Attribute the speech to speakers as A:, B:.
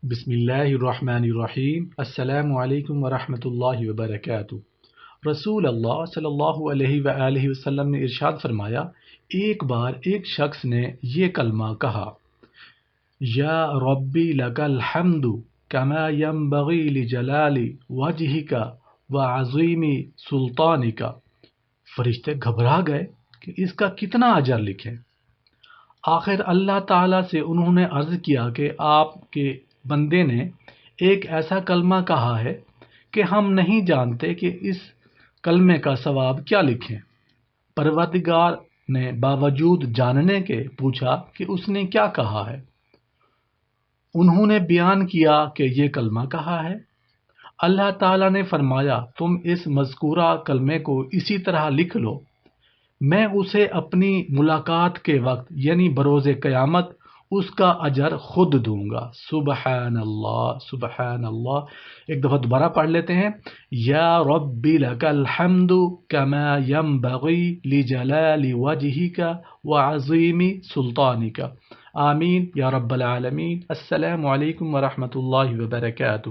A: بسم اللہ الرحمن الرحیم۔ السلام علیکم ورحمۃ اللہ وبرکاتہ۔ رسول اللہ صلی اللہ علیہ وآلہ وسلم نے ارشاد فرمایا، ایک بار ایک شخص نے یہ کلمہ کہا، یا ربی لک الحمد کما ینبغی لجلال وجہک وعظیم سلطانک۔ فرشتے گھبرا گئے کہ اس کا کتنا اجر لکھیں۔ آخر اللہ تعالیٰ سے انہوں نے عرض کیا کہ آپ کے بندے نے ایک ایسا کلمہ کہا ہے کہ ہم نہیں جانتے کہ اس کلمے کا ثواب کیا لکھیں۔ پروردگار نے باوجود جاننے کے پوچھا کہ اس نے کیا کہا ہے۔ انہوں نے بیان کیا کہ یہ کلمہ کہا ہے۔ اللہ تعالیٰ نے فرمایا، تم اس مذکورہ کلمے کو اسی طرح لکھ لو، میں اسے اپنی ملاقات کے وقت یعنی بروز قیامت اس کا اجر خود دوں گا۔ سبحان اللہ، سبحان اللہ۔ ایک دفعہ دوبارہ پڑھ لیتے ہیں، یا ربی لک الحمد کما ینبغی لجلال وجہک وعظیم سلطانک۔ آمین یا رب العالمین۔ السلام علیکم ورحمۃ اللہ وبرکاتہ۔